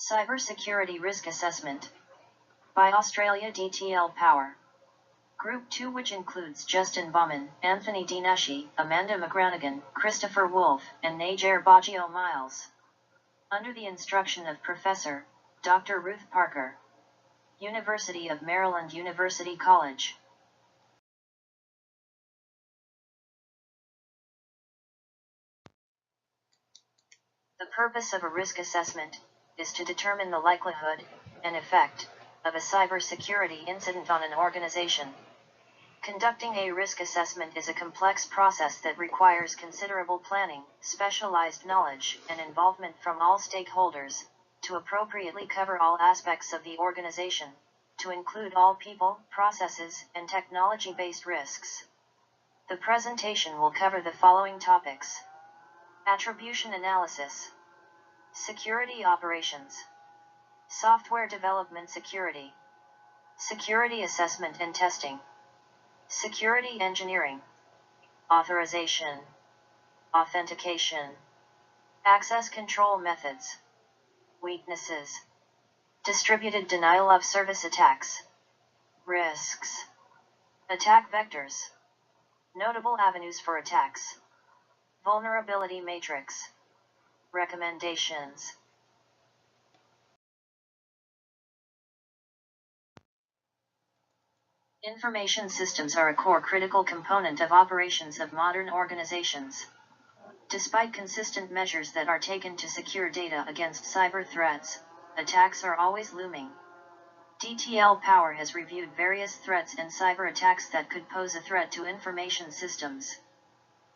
Cybersecurity Risk Assessment by Australia DTL Power. Group 2, which includes Justin Bauman, Anthony Dinasci, Amanda McGranagan, Christopher Wolfe, and Najer Baggio Miles. Under the instruction of Professor Dr. Ruth Parker, University of Maryland University College. The purpose of a risk assessment is to determine the likelihood and effect of a cybersecurity incident on an organization. Conducting a risk assessment is a complex process that requires considerable planning, specialized knowledge, and involvement from all stakeholders, to appropriately cover all aspects of the organization, to include all people, processes, and technology-based risks. The presentation will cover the following topics: attribution analysis, security operations, software development security, security assessment and testing, security engineering, authorization, authentication, access control methods, weaknesses, distributed denial of service attacks, risks, attack vectors, notable avenues for attacks, vulnerability matrix, recommendations. Information systems are a core critical component of operations of modern organizations. Despite consistent measures that are taken to secure data against cyber threats, attacks are always looming. DTL Power has reviewed various threats and cyber attacks that could pose a threat to information systems.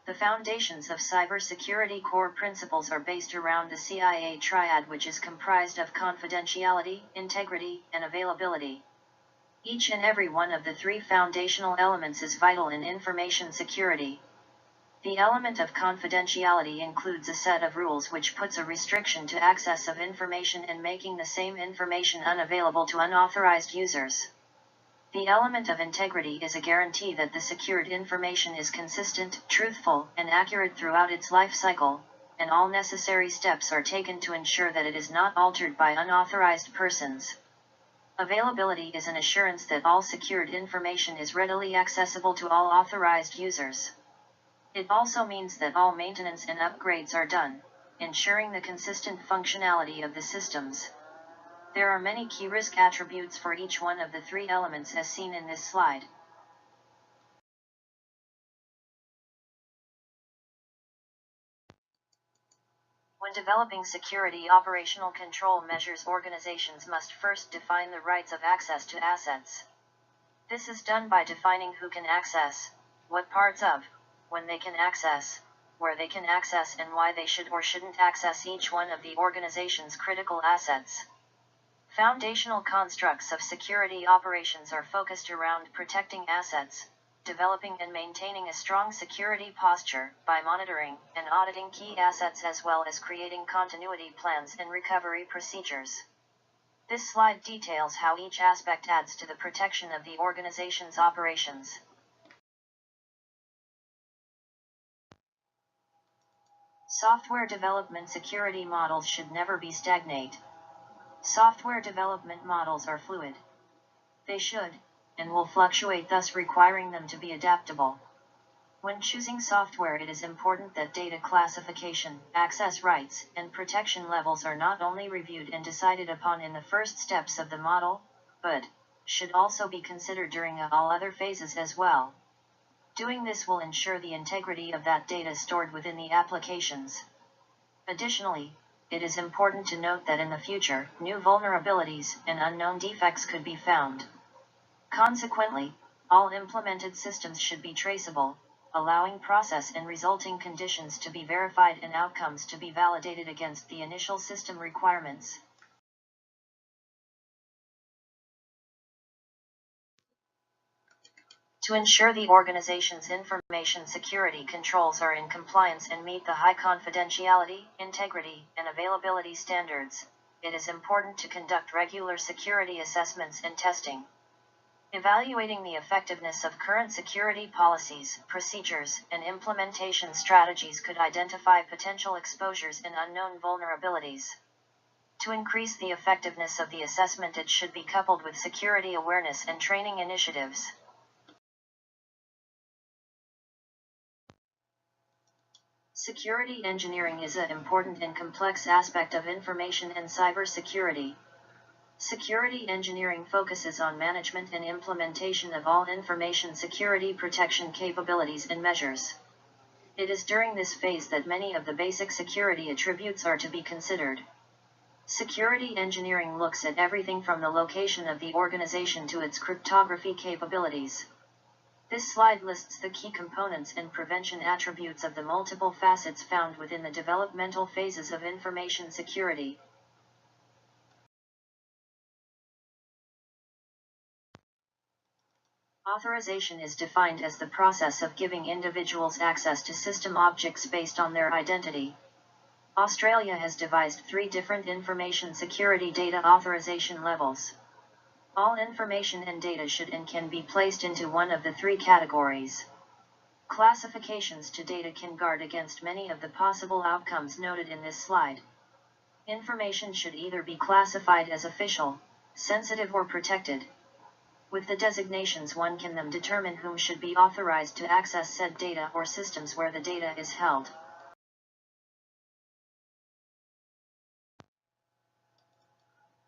The foundations of cybersecurity core principles are based around the CIA triad, which is comprised of confidentiality, integrity, and availability. Each and every one of the three foundational elements is vital in information security. The element of confidentiality includes a set of rules which puts a restriction to access of information and making the same information unavailable to unauthorized users. The element of integrity is a guarantee that the secured information is consistent, truthful, and accurate throughout its life cycle, and all necessary steps are taken to ensure that it is not altered by unauthorized persons. Availability is an assurance that all secured information is readily accessible to all authorized users. It also means that all maintenance and upgrades are done, ensuring the consistent functionality of the systems. There are many key risk attributes for each one of the three elements as seen in this slide. When developing security operational control measures, organizations must first define the rights of access to assets. This is done by defining who can access, what parts of, when they can access, where they can access, and why they should or shouldn't access each one of the organization's critical assets. Foundational constructs of security operations are focused around protecting assets, developing and maintaining a strong security posture by monitoring and auditing key assets, as well as creating continuity plans and recovery procedures. This slide details how each aspect adds to the protection of the organization's operations. Software development security models should never be stagnant. Software development models are fluid. They should, and will fluctuate, thus requiring them to be adaptable. When choosing software, it is important that data classification, access rights, and protection levels are not only reviewed and decided upon in the first steps of the model, but should also be considered during all other phases as well. Doing this will ensure the integrity of that data stored within the applications. Additionally, it is important to note that in the future, new vulnerabilities and unknown defects could be found. Consequently, all implemented systems should be traceable, allowing process and resulting conditions to be verified and outcomes to be validated against the initial system requirements. To ensure the organization's information security controls are in compliance and meet the high confidentiality, integrity, and availability standards, it is important to conduct regular security assessments and testing. Evaluating the effectiveness of current security policies, procedures, and implementation strategies could identify potential exposures and unknown vulnerabilities. To increase the effectiveness of the assessment, it should be coupled with security awareness and training initiatives. Security engineering is an important and complex aspect of information and cybersecurity. Security engineering focuses on management and implementation of all information security protection capabilities and measures. It is during this phase that many of the basic security attributes are to be considered. Security engineering looks at everything from the location of the organization to its cryptography capabilities. This slide lists the key components and prevention attributes of the multiple facets found within the developmental phases of information security. Authorization is defined as the process of giving individuals access to system objects based on their identity. Australia has devised 3 different information security data authorization levels. All information and data should and can be placed into one of the 3 categories. Classifications to data can guard against many of the possible outcomes noted in this slide. Information should either be classified as official, sensitive or protected. With the designations, one can then determine whom should be authorized to access said data or systems where the data is held.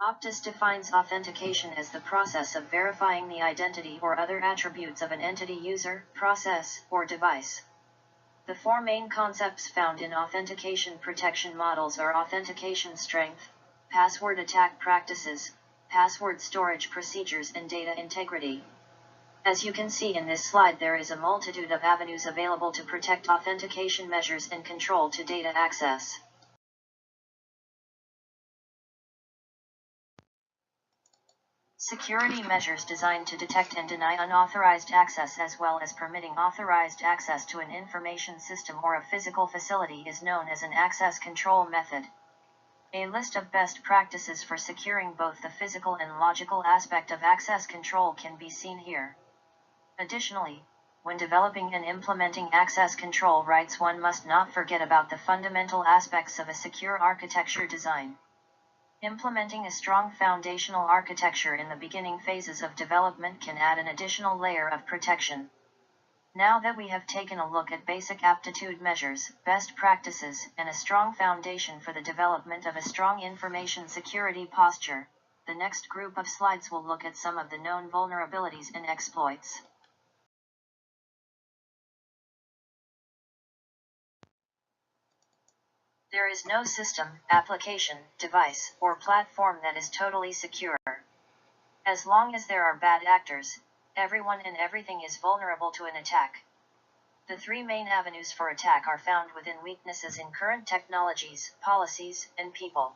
Optus defines authentication as the process of verifying the identity or other attributes of an entity, user, process, or device. The 4 main concepts found in authentication protection models are authentication strength, password attack practices, password storage procedures, and data integrity. As you can see in this slide, there is a multitude of avenues available to protect authentication measures and control to data access. Security measures designed to detect and deny unauthorized access as well as permitting authorized access to an information system or a physical facility is known as an access control method. A list of best practices for securing both the physical and logical aspect of access control can be seen here. Additionally, when developing and implementing access control rights, one must not forget about the fundamental aspects of a secure architecture design. Implementing a strong foundational architecture in the beginning phases of development can add an additional layer of protection. Now that we have taken a look at basic aptitude measures, best practices, and a strong foundation for the development of a strong information security posture, the next group of slides will look at some of the known vulnerabilities and exploits. There is no system, application, device, or platform that is totally secure. As long as there are bad actors, everyone and everything is vulnerable to an attack. The 3 main avenues for attack are found within weaknesses in current technologies, policies, and people.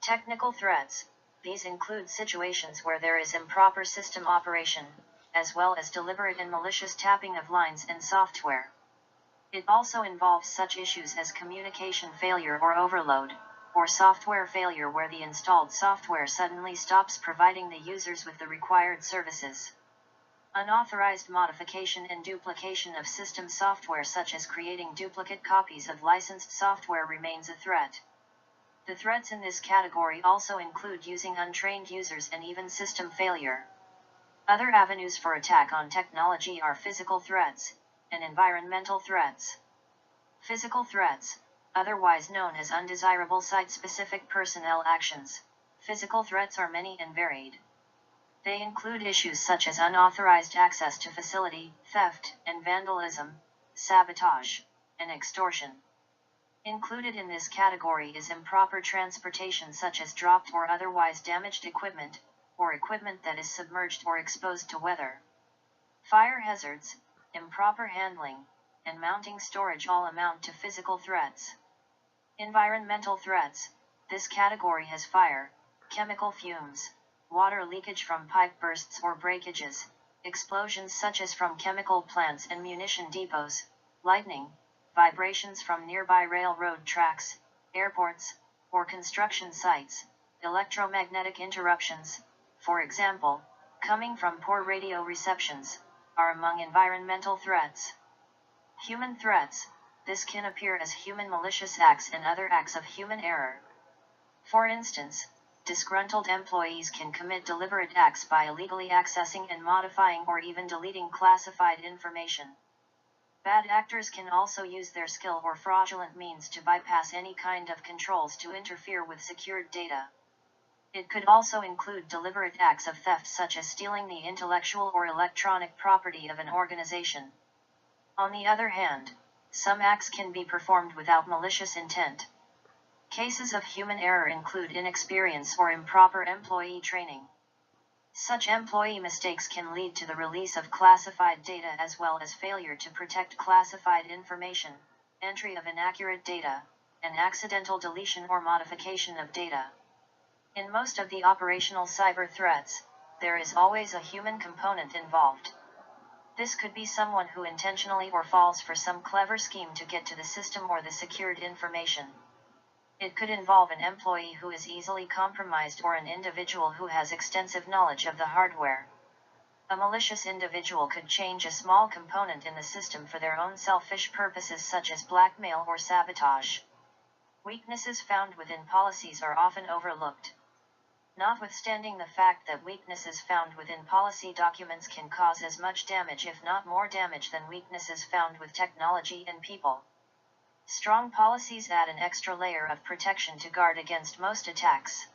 Technical threats. These include situations where there is improper system operation, as well as deliberate and malicious tapping of lines and software. It also involves such issues as communication failure or overload, or software failure where the installed software suddenly stops providing the users with the required services. Unauthorized modification and duplication of system software, such as creating duplicate copies of licensed software, remains a threat. The threats in this category also include using untrained users and even system failure. Other avenues for attack on technology are physical threats and environmental threats. Physical threats, otherwise known as undesirable site-specific personnel actions. Physical threats are many and varied. They include issues such as unauthorized access to facility, theft and vandalism, sabotage, and extortion. Included in this category is improper transportation, such as dropped or otherwise damaged equipment, or equipment that is submerged or exposed to weather. Fire hazards, improper handling, and mounting storage all amount to physical threats. Environmental threats. This category has fire, chemical fumes, water leakage from pipe bursts or breakages, explosions such as from chemical plants and munition depots, lightning, vibrations from nearby railroad tracks, airports, or construction sites, electromagnetic interruptions, for example, coming from poor radio receptions, are among environmental threats. Human threats. This can appear as human malicious acts and other acts of human error. For instance, disgruntled employees can commit deliberate acts by illegally accessing and modifying or even deleting classified information. Bad actors can also use their skill or fraudulent means to bypass any kind of controls to interfere with secured data. It could also include deliberate acts of theft such as stealing the intellectual or electronic property of an organization. On the other hand, some acts can be performed without malicious intent. Cases of human error include inexperience or improper employee training. Such employee mistakes can lead to the release of classified data as well as failure to protect classified information, entry of inaccurate data, and accidental deletion or modification of data. In most of the operational cyber threats, there is always a human component involved. This could be someone who intentionally or falls for some clever scheme to get to the system or the secured information. It could involve an employee who is easily compromised or an individual who has extensive knowledge of the hardware. A malicious individual could change a small component in the system for their own selfish purposes such as blackmail or sabotage. Weaknesses found within policies are often overlooked. Notwithstanding the fact that weaknesses found within policy documents can cause as much damage if not more damage than weaknesses found with technology and people. Strong policies add an extra layer of protection to guard against most attacks.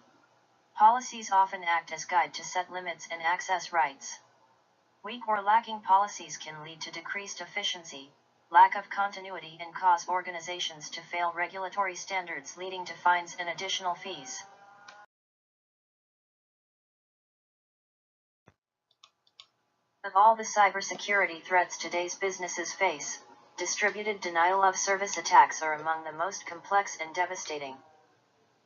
Policies often act as guide to set limits and access rights. Weak or lacking policies can lead to decreased efficiency, lack of continuity, and cause organizations to fail regulatory standards, leading to fines and additional fees. Of all the cybersecurity threats today's businesses face, distributed denial-of-service attacks are among the most complex and devastating.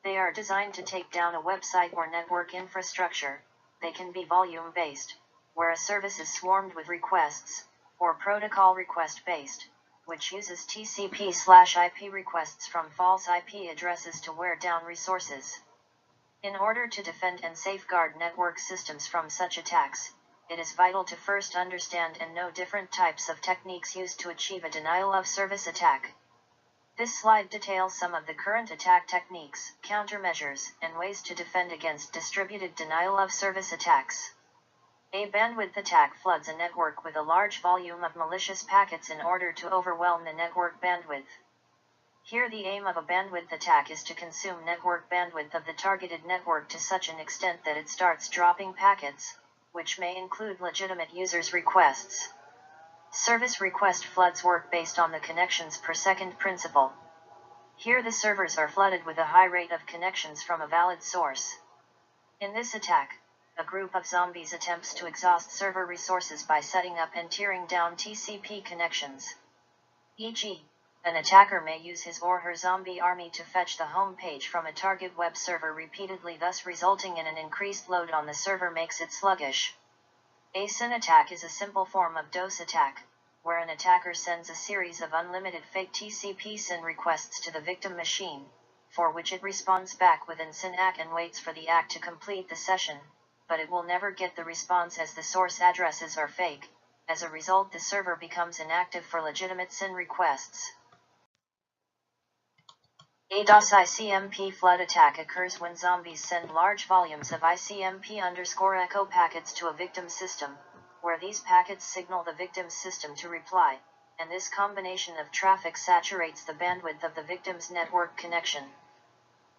They are designed to take down a website or network infrastructure. They can be volume-based, where a service is swarmed with requests, or protocol request-based, which uses TCP/IP requests from false IP addresses to wear down resources. In order to defend and safeguard network systems from such attacks, it is vital to first understand and know different types of techniques used to achieve a denial-of-service attack. This slide details some of the current attack techniques, countermeasures, and ways to defend against distributed denial-of-service attacks. A bandwidth attack floods a network with a large volume of malicious packets in order to overwhelm the network bandwidth. Here the aim of a bandwidth attack is to consume network bandwidth of the targeted network to such an extent that it starts dropping packets, which may include legitimate users' requests. Service request floods work based on the connections per second principle. Here the servers are flooded with a high rate of connections from a valid source. In this attack, a group of zombies attempts to exhaust server resources by setting up and tearing down TCP connections. E.g., an attacker may use his or her zombie army to fetch the home page from a target web server repeatedly, thus resulting in an increased load on the server makes it sluggish. A SYN attack is a simple form of DOS attack, where an attacker sends a series of unlimited fake TCP SYN requests to the victim machine, for which it responds back with an SYN ACK and waits for the ACK to complete the session, but it will never get the response as the source addresses are fake. As a result, the server becomes inactive for legitimate SYN requests. A DOS ICMP flood attack occurs when zombies send large volumes of ICMP_echo packets to a victim system, where these packets signal the victim's system to reply, and this combination of traffic saturates the bandwidth of the victim's network connection.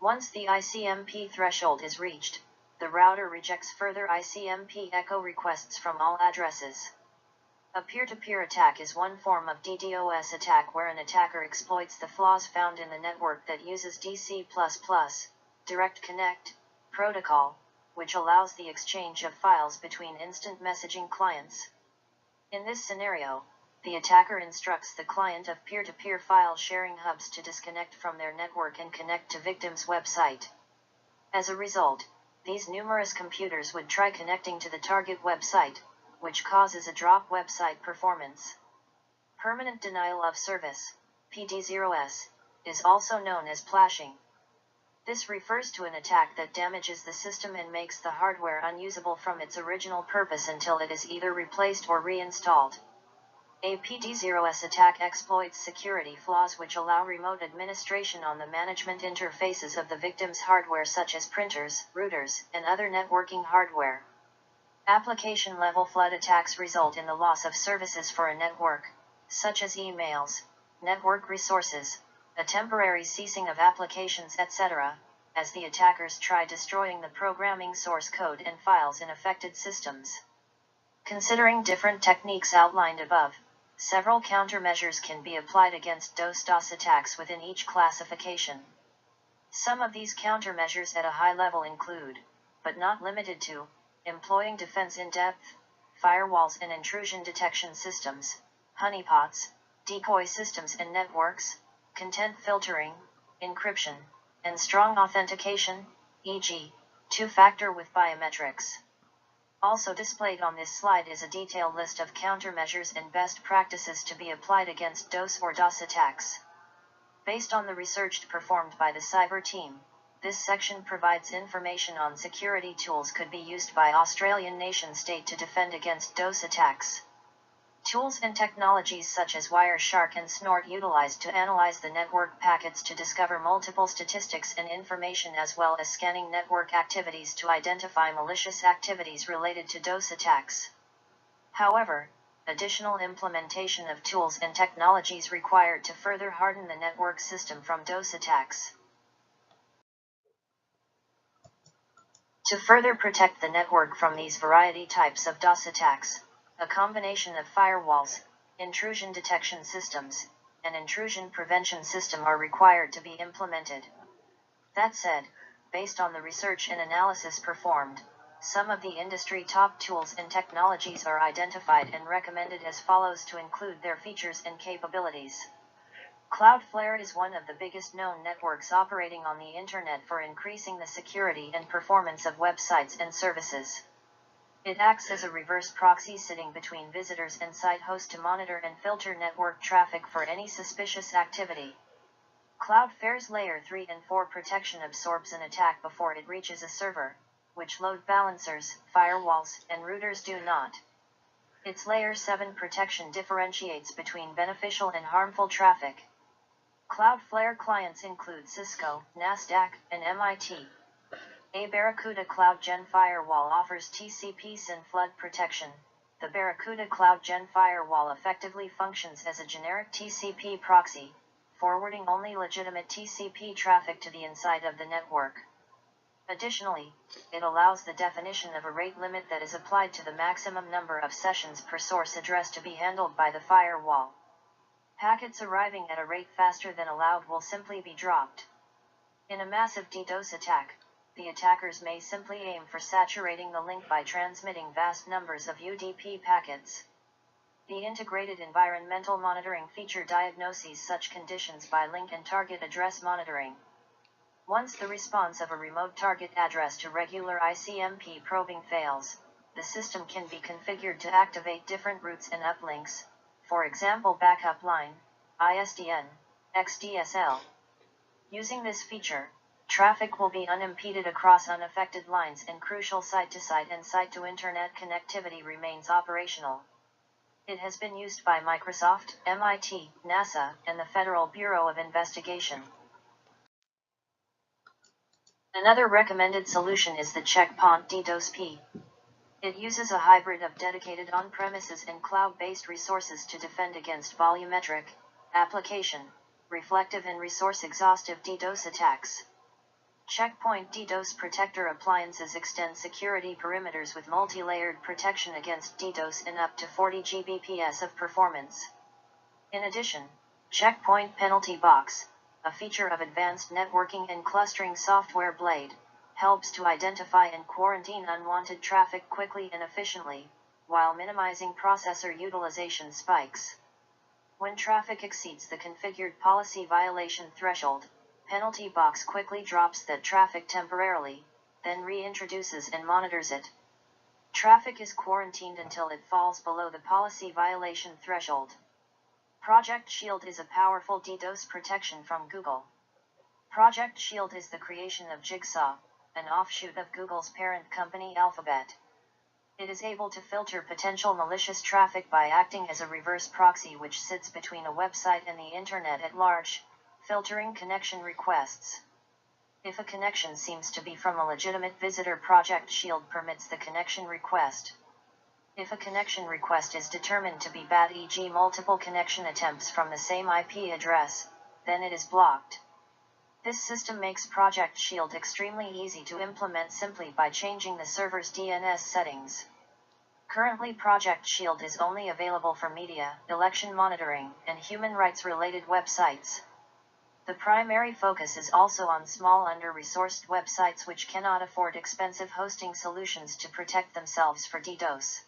Once the ICMP threshold is reached, the router rejects further ICMP echo requests from all addresses. A peer-to-peer attack is one form of DDoS attack where an attacker exploits the flaws found in the network that uses DC++, Direct Connect, protocol, which allows the exchange of files between instant messaging clients. In this scenario, the attacker instructs the client of peer-to-peer file sharing hubs to disconnect from their network and connect to victim's website. As a result, these numerous computers would try connecting to the target website, which causes a drop website performance. Permanent denial of service, PD0S, is also known as plashing. This refers to an attack that damages the system and makes the hardware unusable from its original purpose until it is either replaced or reinstalled. A PD0S attack exploits security flaws which allow remote administration on the management interfaces of the victim's hardware such as printers, routers, and other networking hardware. Application-level flood attacks result in the loss of services for a network, such as emails, network resources, a temporary ceasing of applications, etc., as the attackers try destroying the programming source code and files in affected systems. Considering different techniques outlined above, several countermeasures can be applied against DOS attacks within each classification. Some of these countermeasures at a high level include, but not limited to, employing defense in depth, firewalls and intrusion detection systems, honeypots, decoy systems and networks, content filtering, encryption, and strong authentication, e.g., two-factor with biometrics. Also displayed on this slide is a detailed list of countermeasures and best practices to be applied against DOS or DOS attacks. Based on the research performed by the cyber team, this section provides information on security tools could be used by Australian nation-state to defend against DOS attacks. Tools and technologies such as Wireshark and Snort utilized to analyze the network packets to discover multiple statistics and information, as well as scanning network activities to identify malicious activities related to DOS attacks. However, additional implementation of tools and technologies required to further harden the network system from DOS attacks. To further protect the network from these variety types of DOS attacks, a combination of firewalls, intrusion detection systems, and intrusion prevention system are required to be implemented. That said, based on the research and analysis performed, some of the industry top tools and technologies are identified and recommended as follows to include their features and capabilities. Cloudflare is one of the biggest known networks operating on the internet for increasing the security and performance of websites and services. It acts as a reverse proxy sitting between visitors and site hosts to monitor and filter network traffic for any suspicious activity. Cloudflare's Layer 3 and 4 protection absorbs an attack before it reaches a server, which load balancers, firewalls, and routers do not. Its Layer 7 protection differentiates between beneficial and harmful traffic. Cloudflare clients include Cisco, NASDAQ, and MIT. A Barracuda Cloud Gen Firewall offers TCP SYN flood protection. The Barracuda Cloud Gen Firewall effectively functions as a generic TCP proxy, forwarding only legitimate TCP traffic to the inside of the network. Additionally, it allows the definition of a rate limit that is applied to the maximum number of sessions per source address to be handled by the firewall. Packets arriving at a rate faster than allowed will simply be dropped. In a massive DDoS attack, the attackers may simply aim for saturating the link by transmitting vast numbers of UDP packets. The integrated environmental monitoring feature diagnoses such conditions by link and target address monitoring. Once the response of a remote target address to regular ICMP probing fails, the system can be configured to activate different routes and uplinks, for example backup line, ISDN, XDSL. Using this feature, traffic will be unimpeded across unaffected lines and crucial site-to-site and site-to-internet connectivity remains operational. It has been used by Microsoft, MIT, NASA, and the Federal Bureau of Investigation. Another recommended solution is the Checkpoint DDoS-P. It uses a hybrid of dedicated on-premises and cloud-based resources to defend against volumetric, application, reflective and resource-exhaustive DDoS attacks. Checkpoint DDoS protector appliances extend security perimeters with multi-layered protection against DDoS and up to 40 Gbps of performance. In addition, Checkpoint Penalty Box, a feature of advanced networking and clustering software Blade, helps to identify and quarantine unwanted traffic quickly and efficiently, while minimizing processor utilization spikes. When traffic exceeds the configured policy violation threshold, Penalty Box quickly drops that traffic temporarily, then reintroduces and monitors it. Traffic is quarantined until it falls below the policy violation threshold. Project Shield is a powerful DDoS protection from Google. Project Shield is the creation of Jigsaw, an offshoot of Google's parent company Alphabet. It is able to filter potential malicious traffic by acting as a reverse proxy which sits between a website and the Internet at large, filtering connection requests. If a connection seems to be from a legitimate visitor, Project Shield permits the connection request. If a connection request is determined to be bad, e.g. multiple connection attempts from the same IP address, then it is blocked. This system makes Project Shield extremely easy to implement simply by changing the server's DNS settings. Currently, Project Shield is only available for media, election monitoring, and human rights-related websites. The primary focus is also on small under-resourced websites which cannot afford expensive hosting solutions to protect themselves for DDoS.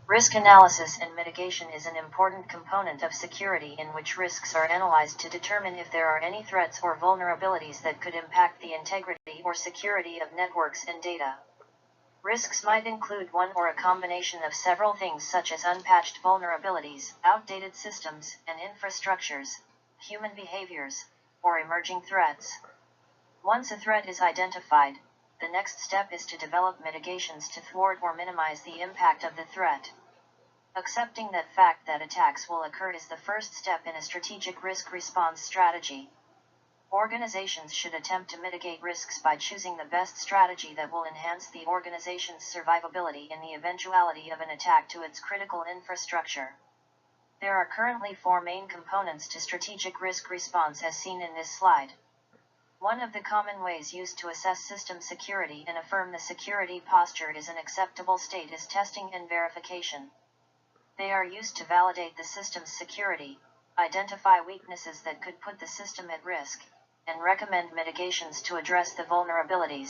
Risk analysis and mitigation is an important component of security in which risks are analyzed to determine if there are any threats or vulnerabilities that could impact the integrity or security of networks and data. Risks might include one or a combination of several things such as unpatched vulnerabilities, outdated systems and infrastructures, human behaviors, or emerging threats. Once a threat is identified, the next step is to develop mitigations to thwart or minimize the impact of the threat. Accepting that fact that attacks will occur is the first step in a strategic risk response strategy. Organizations should attempt to mitigate risks by choosing the best strategy that will enhance the organization's survivability in the eventuality of an attack to its critical infrastructure. There are currently 4 main components to strategic risk response as seen in this slide. One of the common ways used to assess system security and affirm the security posture is an acceptable state is testing and verification. They are used to validate the system's security, identify weaknesses that could put the system at risk, and recommend mitigations to address the vulnerabilities.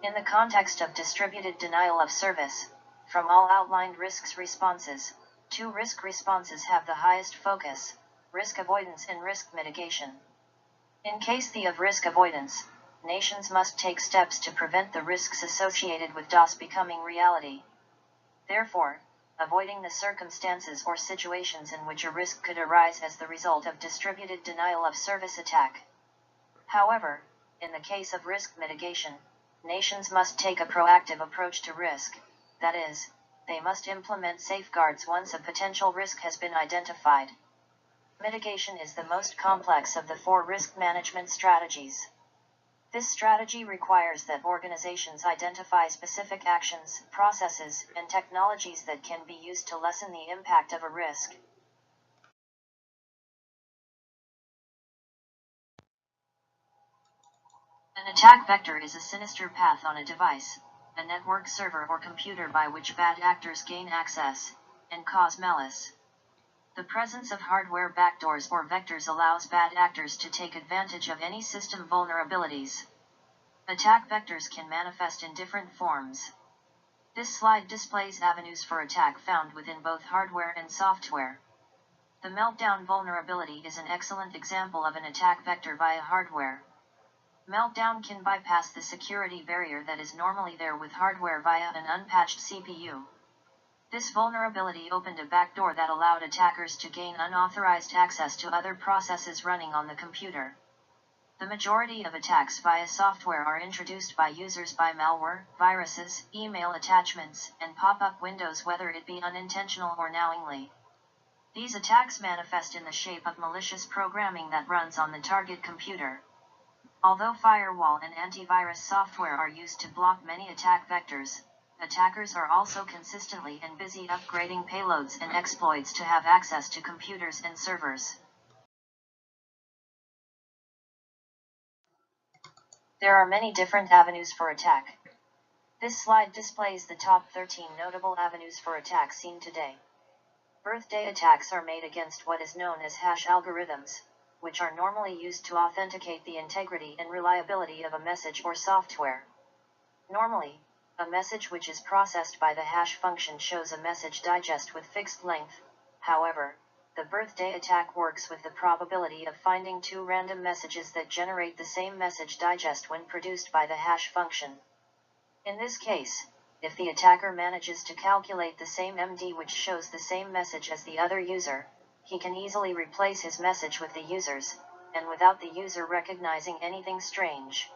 In the context of distributed denial of service, from all outlined risks responses, 2 risk responses have the highest focus: risk avoidance and risk mitigation. In case of risk avoidance, nations must take steps to prevent the risks associated with DOS becoming reality. Therefore, avoiding the circumstances or situations in which a risk could arise as the result of distributed denial of service attack. However, in the case of risk mitigation, nations must take a proactive approach to risk, that is, they must implement safeguards once a potential risk has been identified. Mitigation is the most complex of the 4 risk management strategies. This strategy requires that organizations identify specific actions, processes, and technologies that can be used to lessen the impact of a risk. An attack vector is a sinister path on a device, a network server or computer by which bad actors gain access and cause malice. The presence of hardware backdoors or vectors allows bad actors to take advantage of any system vulnerabilities. Attack vectors can manifest in different forms. This slide displays avenues for attack found within both hardware and software. The meltdown vulnerability is an excellent example of an attack vector via hardware. Meltdown can bypass the security barrier that is normally there with hardware via an unpatched CPU. This vulnerability opened a backdoor that allowed attackers to gain unauthorized access to other processes running on the computer. The majority of attacks via software are introduced by users by malware, viruses, email attachments, and pop-up windows, whether it be unintentional or knowingly. These attacks manifest in the shape of malicious programming that runs on the target computer. Although firewall and antivirus software are used to block many attack vectors, attackers are also consistently and busy upgrading payloads and exploits to have access to computers and servers. There are many different avenues for attack. This slide displays the top 13 notable avenues for attack seen today. Birthday attacks are made against what is known as hash algorithms, which are normally used to authenticate the integrity and reliability of a message or software. Normally, a message which is processed by the hash function shows a message digest with fixed length. However, the birthday attack works with the probability of finding 2 random messages that generate the same message digest when produced by the hash function. In this case, if the attacker manages to calculate the same MD which shows the same message as the other user, he can easily replace his message with the user's, and without the user recognizing anything strange.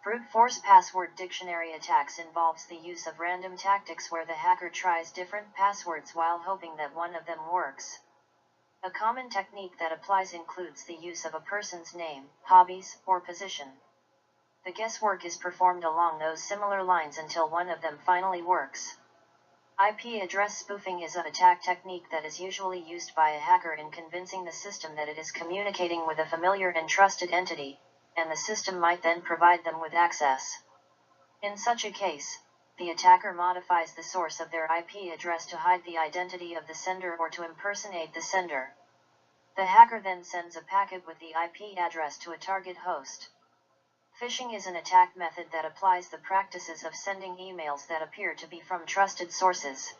Brute force password dictionary attacks involves the use of random tactics where the hacker tries different passwords while hoping that one of them works. A common technique that applies includes the use of a person's name, hobbies, or position. The guesswork is performed along those similar lines until one of them finally works. IP address spoofing is an attack technique that is usually used by a hacker in convincing the system that it is communicating with a familiar and trusted entity, and the system might then provide them with access. In such a case, the attacker modifies the source of their IP address to hide the identity of the sender or to impersonate the sender. The hacker then sends a packet with the IP address to a target host. Phishing is an attack method that applies the practices of sending emails that appear to be from trusted sources.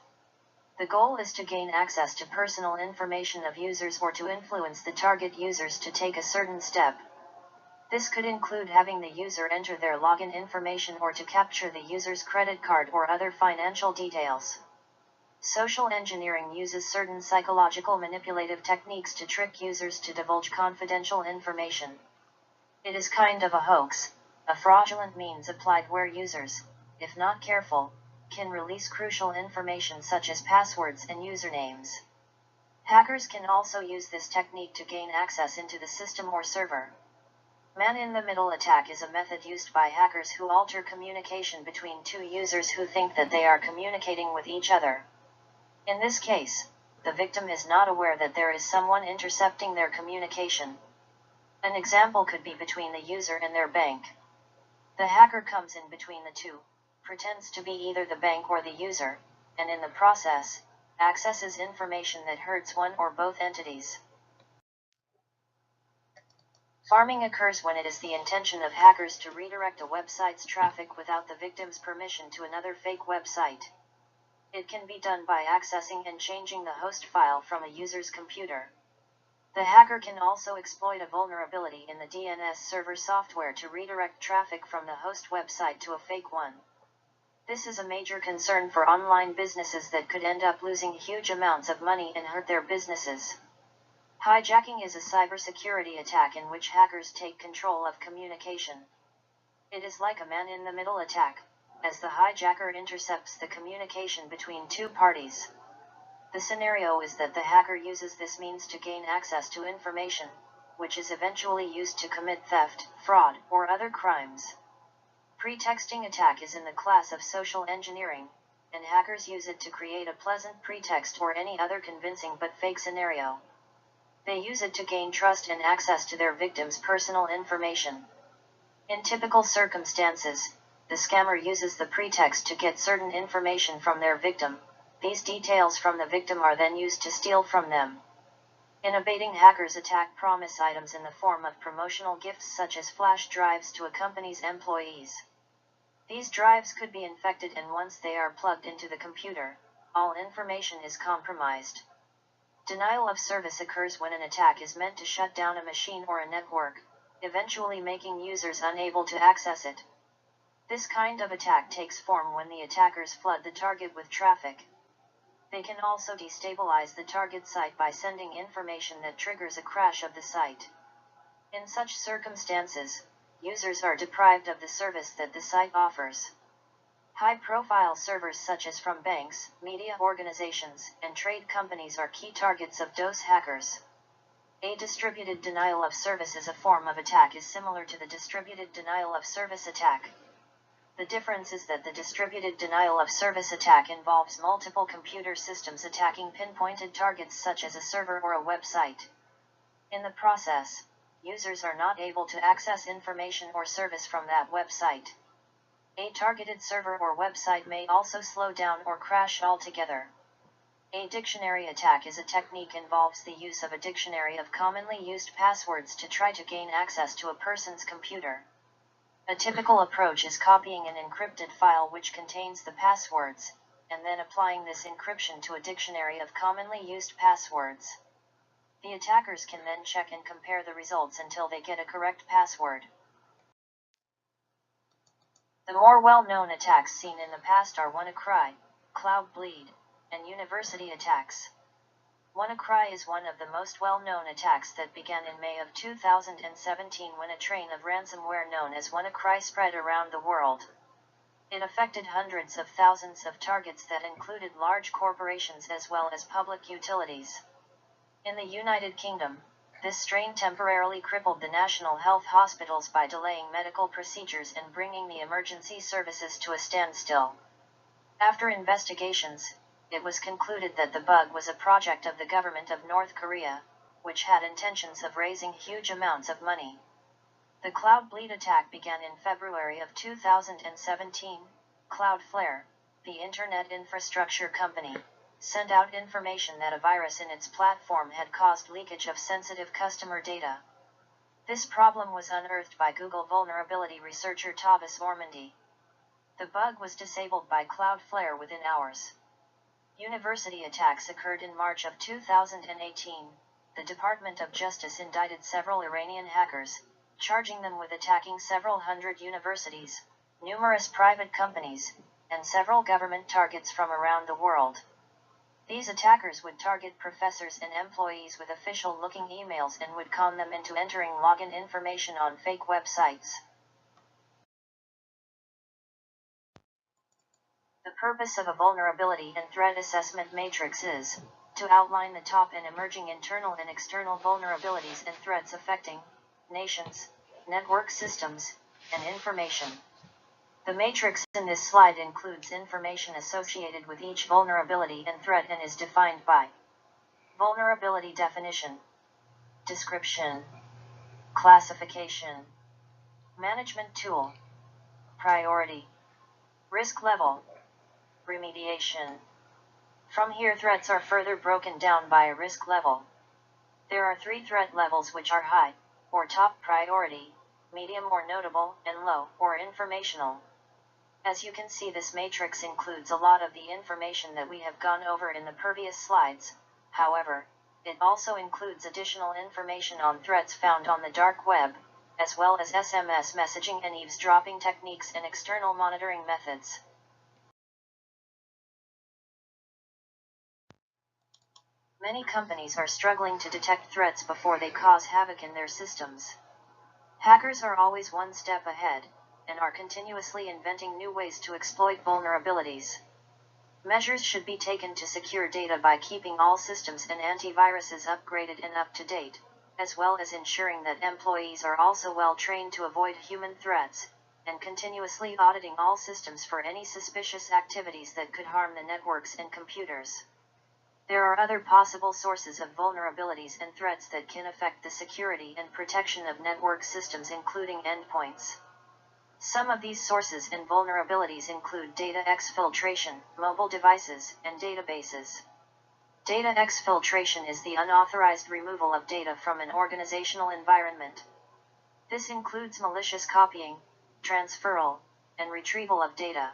The goal is to gain access to personal information of users or to influence the target users to take a certain step. This could include having the user enter their login information or to capture the user's credit card or other financial details. Social engineering uses certain psychological manipulative techniques to trick users to divulge confidential information. It is kind of a hoax, a fraudulent means applied where users, if not careful, can release crucial information such as passwords and usernames. Hackers can also use this technique to gain access into the system or server. Man-in-the-middle attack is a method used by hackers who alter communication between two users who think that they are communicating with each other. In this case, the victim is not aware that there is someone intercepting their communication. An example could be between the user and their bank. The hacker comes in between the two, pretends to be either the bank or the user, and in the process, accesses information that hurts one or both entities. Farming occurs when it is the intention of hackers to redirect a website's traffic without the victim's permission to another fake website. It can be done by accessing and changing the host file from a user's computer. The hacker can also exploit a vulnerability in the DNS server software to redirect traffic from the host website to a fake one. This is a major concern for online businesses that could end up losing huge amounts of money and hurt their businesses. Hijacking is a cybersecurity attack in which hackers take control of communication. It is like a man-in-the-middle attack, as the hijacker intercepts the communication between two parties. The scenario is that the hacker uses this means to gain access to information, which is eventually used to commit theft, fraud, or other crimes. Pretexting attack is in the class of social engineering, and hackers use it to create a pleasant pretext or any other convincing but fake scenario. They use it to gain trust and access to their victim's personal information. In typical circumstances, the scammer uses the pretext to get certain information from their victim. These details from the victim are then used to steal from them. In abating, hackers attack promise items in the form of promotional gifts such as flash drives to a company's employees. These drives could be infected, and once they are plugged into the computer, all information is compromised. Denial of service occurs when an attack is meant to shut down a machine or a network, eventually making users unable to access it. This kind of attack takes form when the attackers flood the target with traffic. They can also destabilize the target site by sending information that triggers a crash of the site. In such circumstances, users are deprived of the service that the site offers. High-profile servers such as from banks, media organizations, and trade companies are key targets of DOS hackers. A distributed denial of service is a form of attack is similar to the distributed denial of service attack. The difference is that the distributed denial of service attack involves multiple computer systems attacking pinpointed targets such as a server or a website. In the process, users are not able to access information or service from that website. A targeted server or website may also slow down or crash altogether. A dictionary attack is a technique involves the use of a dictionary of commonly used passwords to try to gain access to a person's computer. A typical approach is copying an encrypted file which contains the passwords, and then applying this encryption to a dictionary of commonly used passwords. The attackers can then check and compare the results until they get a correct password. The more well-known attacks seen in the past are WannaCry, Cloud Bleed, and university attacks. WannaCry is one of the most well-known attacks that began in May of 2017 when a train of ransomware known as WannaCry spread around the world. It affected hundreds of thousands of targets that included large corporations as well as public utilities. In the United Kingdom, this strain temporarily crippled the national health hospitals by delaying medical procedures and bringing the emergency services to a standstill. After investigations, it was concluded that the bug was a project of the government of North Korea, which had intentions of raising huge amounts of money. The Cloudbleed attack began in February of 2017. Cloudflare, the internet infrastructure company, sent out information that a virus in its platform had caused leakage of sensitive customer data. This problem was unearthed by Google vulnerability researcher Tavis Ormandy. The bug was disabled by Cloudflare within hours. University attacks occurred in March of 2018. The Department of Justice indicted several Iranian hackers, charging them with attacking several hundred universities, numerous private companies, and several government targets from around the world. These attackers would target professors and employees with official-looking emails and would con them into entering login information on fake websites. The purpose of a vulnerability and threat assessment matrix is to outline the top and emerging internal and external vulnerabilities and threats affecting nations, network systems, and information. The matrix in this slide includes information associated with each vulnerability and threat and is defined by vulnerability definition, description, classification, management tool, priority, risk level, remediation. From here, threats are further broken down by a risk level. There are 3 threat levels, which are high, or top priority, medium or notable, and low, or informational. As you can see, this matrix includes a lot of the information that we have gone over in the previous slides. However, it also includes additional information on threats found on the dark web, as well as SMS messaging and eavesdropping techniques and external monitoring methods. Many companies are struggling to detect threats before they cause havoc in their systems. Hackers are always one step ahead, and are continuously inventing new ways to exploit vulnerabilities. Measures should be taken to secure data by keeping all systems and antiviruses upgraded and up to date, as well as ensuring that employees are also well trained to avoid human threats, and continuously auditing all systems for any suspicious activities that could harm the networks and computers. There are other possible sources of vulnerabilities and threats that can affect the security and protection of network systems, including endpoints. Some of these sources and vulnerabilities include data exfiltration, mobile devices, and databases. Data exfiltration is the unauthorized removal of data from an organizational environment. This includes malicious copying, transferal, and retrieval of data.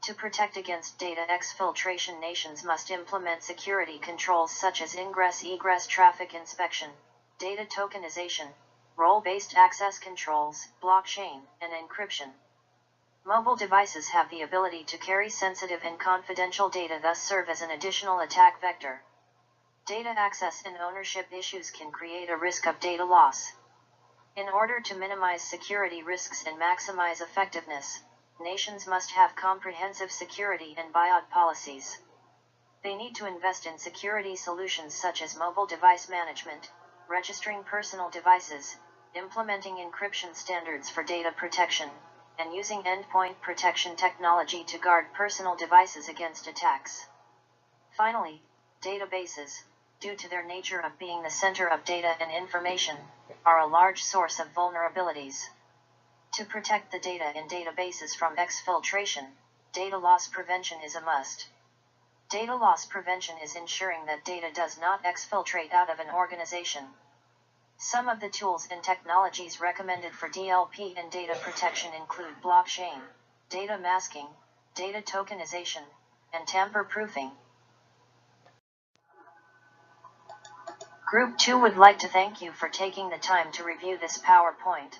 To protect against data exfiltration, nations must implement security controls such as ingress-egress traffic inspection, data tokenization, role-based access controls, blockchain, and encryption. Mobile devices have the ability to carry sensitive and confidential data, thus serve as an additional attack vector. Data access and ownership issues can create a risk of data loss. In order to minimize security risks and maximize effectiveness, nations must have comprehensive security and BIOD policies. They need to invest in security solutions such as mobile device management, registering personal devices, implementing encryption standards for data protection, and using endpoint protection technology to guard personal devices against attacks. Finally, databases, due to their nature of being the center of data and information, are a large source of vulnerabilities. To protect the data in databases from exfiltration, data loss prevention is a must. Data loss prevention is ensuring that data does not exfiltrate out of an organization. Some of the tools and technologies recommended for DLP and data protection include blockchain, data masking, data tokenization, and tamper-proofing. Group 2 would like to thank you for taking the time to review this PowerPoint.